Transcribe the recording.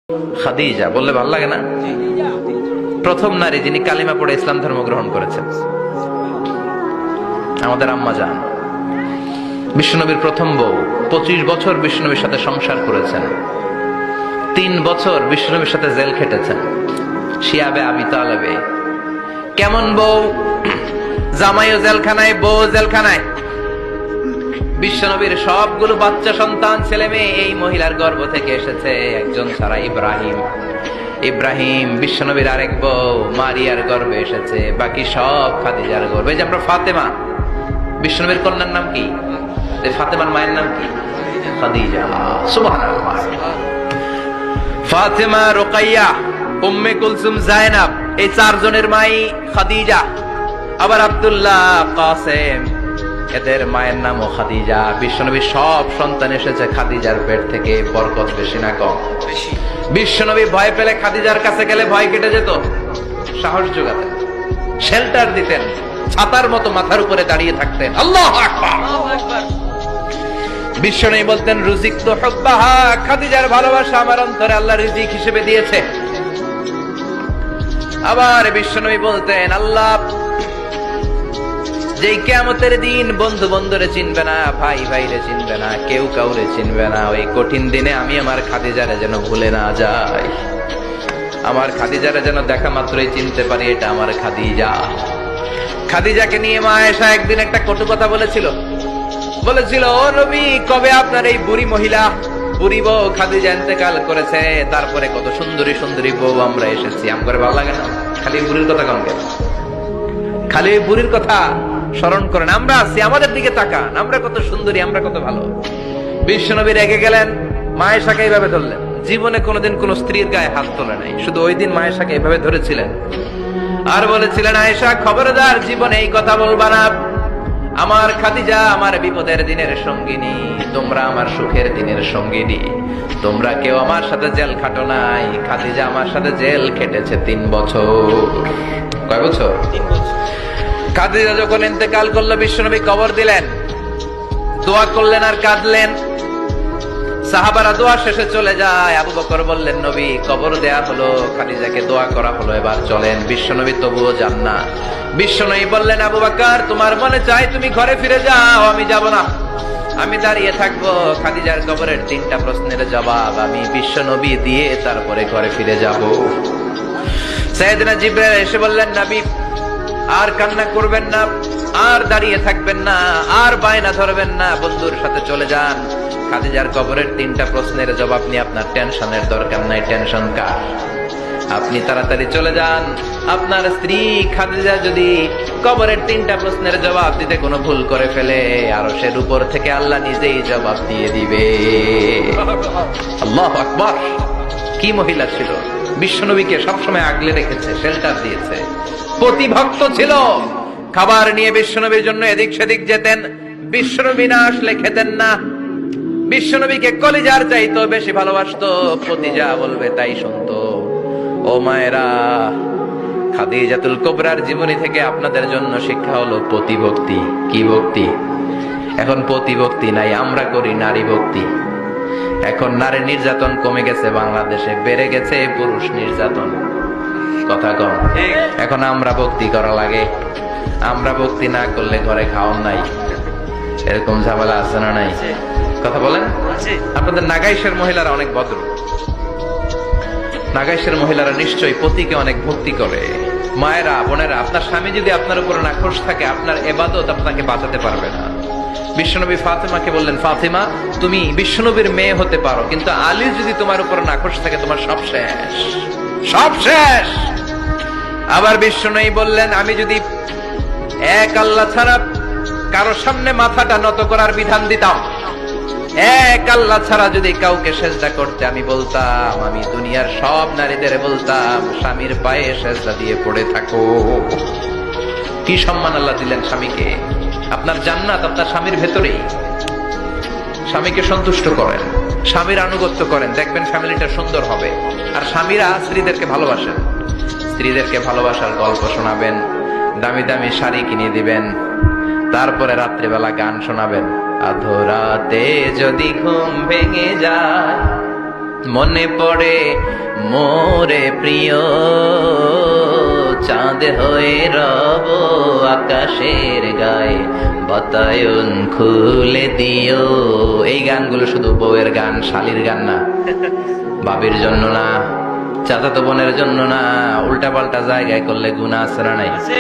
খাদিজা বললে ভালো লাগে না? প্রথম নারী যিনি কালিমা পড়ে ইসলাম ধর্ম গ্রহণ করেছেন, আমাদের আম্মা জান, বিশ্বনবীর প্রথম বউ। 25 বছর বিশ্বনবীর সাথে সংসার করেছেন, 3 বছর বিশ্বনবীর সাথে জেল খেটেছেন, শিয়াবে আবি তালেবে। কেমন বউ? জামাইও জেলখানায়, বউ জেলখানায়। বিশ্বনবীর সবগুলো বাচ্চা সন্তান, ছেলে মেয়ে এই মহিলার গর্ভ থেকে এসেছে, একজন ছাড়া, ইব্রাহিম বিশ্বনবীর আরেক বউ মারিয়ার গর্ভে এসেছে, বাকি সব খাদিজার গর্ভে। যে আমরা ফাতেমা, বিশ্বনবীর কন্যার নাম কি? ফাতেমার মায়ের নাম কি? খাদিজা। সুবহানাল্লাহ। ফাতেমা, রুকাইয়া, উম্মে কুলসুম, জায়নাব, এই 4 জনের মাই খাদিজা। আবার আব্দুল্লাহ, কাসেম, এদের মায়ের নামও খাদিজা। বিশ্বনবীর সব সন্তান এসেছে খাদিজার পেট থেকে। বরকত বেশি না কম? বিশ্বনবী ভয় পেলে খাদিজার কাছে গেলে ভয় কেটে যেত, সাহস যোগাতেন, শেল্টার দিতেন, ছাতার মতো মাথার উপরে দাঁড়িয়ে থাকতেন। আল্লাহু আকবার। বিশ্বনবী বলতেন, রুজিকতু হুব্বাহা, খাদিজার ভালোবাসা আমার অন্তরে আল্লাহ রিজিক হিসেবে দিয়েছে। আবার বিশ্বনবী বলতেন, আল্লাহ যেই কিয়ামতের দিন বন্ধু বন্ধুরে চিনবে না, ভাই ভাইরে চিনবে না, কেউ কাউরে চিনবে না, ওই কঠিন দিনে আমি আমার খাদিজারে যেন ভুলে না যাই, আমার খাদিজারে যেন দেখা মাত্রই চিনতে পারি এটা আমার খাদিজা। খাদিজাকে নিয়ে মা আয়েশা একদিন একটা কটু কথা বলেছিল, ও নবী, কবে আপনার এই বুড়ি মহিলা, বুড়ি বউ খাদিজা ইন্তেকাল করেছে, তারপরে কত সুন্দরী সুন্দরী বউ আমরা এসেছি, আমার ভালো লাগে না? খালি বুড়ির কথা কম কেন? খালি বুড়ির কথা স্মরণ করেন। আমরা আছি, আমাদের দিকে তাকান, আমরা কত সুন্দরী, আমরা কত ভালো। বিশ্বনবী রেগে গেলেন, মা আয়েশাকে এইভাবে ধরলেন। জীবনে কোনোদিন কোন স্ত্রীর গায়ে হাত তোলে নাই, শুধু ওই দিন মা আয়েশাকে এইভাবে ধরেছিলেন আর বলেছিলেন, আয়েশা খবরদার, জীবনে এই কথা বলবা না। আমার খাদিজা আমার বিপদের দিনের সঙ্গিনী, তোমরা আমার সুখের দিনের সঙ্গিনী। তোমরা কেউ আমার সাথে জেল খাটো নাই, খাদিজা আমার সাথে জেল খেটেছে 3 বছর। কয় বছর? 3 বছর। খাদিজা যখন ইন্তেকাল করলো, বিশ্বনবী কবর দিলেন, দোয়া করলেন আর কাঁদলেন। সাহাবারা দোয়া শেষে চলে যায়। আবু বকর বললেন, নবী, কবর দেয়া হলো, খাদিজাকে দোয়া করা হলো, এবার চলেন। বিশ্বনবী তবুও যান না। বিশ্বনবী বললেন, আবু বকর, তোমার মনে চাই তুমি ঘরে ফিরে যাও, আমি যাব না, আমি দাঁড়িয়ে থাকবো। খাদিজার কবরের 3টা প্রশ্নের জবাব আমি বিশ্বনবী দিয়ে তারপরে ঘরে ফিরে যাব। সাইয়েদনা জিবরাইল এসে বললেন, নবী, আর কান্না করবেন না, আর দাঁড়িয়ে থাকবেন না, আর বায়না ধরবেন না, বন্ধুর সাথে চলে যান। খাদিজার কবরের 3টা প্রশ্নের জবাব নিয়ে আপনার টেনশনের দরকার নাই। টেনশন কার? আপনি তাড়াতাড়ি চলে যান। আপনার স্ত্রী খাদিজা যদি কবরের 3টা প্রশ্নের জবাব দিতে কোনো ভুল করে ফেলে, আরশের উপর থেকে আল্লাহ নিজেই জবাব দিয়ে দিবে। আল্লাহু আকবার। কি মহিলা ছিল! বিশ্বনবীকে সবসময় আগলে রেখেছে, শেল্টার দিয়েছে, প্রতিভক্ত ছিল। খাবার নিয়ে বিশ্বনবীর জন্য এদিক সেদিক যেতেন, বিশ্বনবী না আসলে খেতেন না। বিশ্বনবীকে কলিজার চাইতো বেশি ভালোবাসতো, প্রতি যা বলবে তাই শুনতো। ও মায়েরা, খাদিজাতুল কুবরার জীবনী থেকে আপনাদের জন্য শিক্ষা হলো প্রতিভক্তি। কি ভক্তি? এখন প্রতিভক্তি নাই, আমরা করি নারী ভক্তি। এখন নারী নির্যাতন কমে গেছে বাংলাদেশে, বেড়ে গেছে পুরুষ নির্যাতন। কথা কম। এখন আমরা ভক্তি করা লাগে, আমরা ভক্তি না করলে ঘরে খাওয়ান নাই, এরকম ঝামেলা আছে না নাই? কথা বলেন। আপনাদের নাগাইশের মহিলারা অনেক ভদ্র, নাগাইশের মহিলারা নিশ্চয়ই পতিকে অনেক ভক্তি করে। মায়েরা, বোনেরা, আপনার স্বামী যদি আপনার উপর নাখোশ থাকে, আপনার ইবাদত আপনাকে বাঁচাতে পারবে না। বিশ্বনবী ফাতেমাকে বললেন, ফাতেমা, তুমি বিশ্বনবীর মেয়ে হতে পারো, কিন্তু আলী যদি তোমার উপর নাখোশ থাকে, তোমার সব শেষ, সব শেষ। আবার বিশ্বনবী বললেন, আমি যদি এক আল্লাহ ছাড়া কারো সামনে মাথাটা নত করার বিধান দিতাম, এক আল্লাহ ছাড়া যদি কাউকে সেজদা করতে আমি বলতাম, আমি দুনিয়ার সব নারীদের বলতাম, স্বামীর পায়ে সেজদা দিয়ে পড়ে থাকো। কি সম্মান আল্লাহ দিলেন স্বামীকে! আপনার জান্নাত আপনার স্বামীর ভেতরেই। স্বামীকে সন্তুষ্ট করেন, স্বামীর আনুগত্য করেন, দেখবেন ফ্যামিলিটা সুন্দর হবে। আর স্বামীরা স্ত্রীদেরকে ভালোবাসেন, স্ত্রীদেরকে ভালোবাসার গল্প শোনাবেন, দামি দামি শাড়ি কিনে দিবেন, তারপরে রাত্রিবেলা গান শোনাবেন। আধো রাতে যদি ঘুম ভেঙে যায়, মনে পড়ে মোরে প্রিয়, চাঁদ হয়ে রব আকাশের গায়ে, বাতায়ন খুলে দিও। এই গানগুলো শুধু বউয়ের গান, শালির গান না, বাবির জন্য না, চাচাতো বোনের জন্য না। উল্টা পাল্টা জায়গায় করলে গুনাহ আছে না নাই?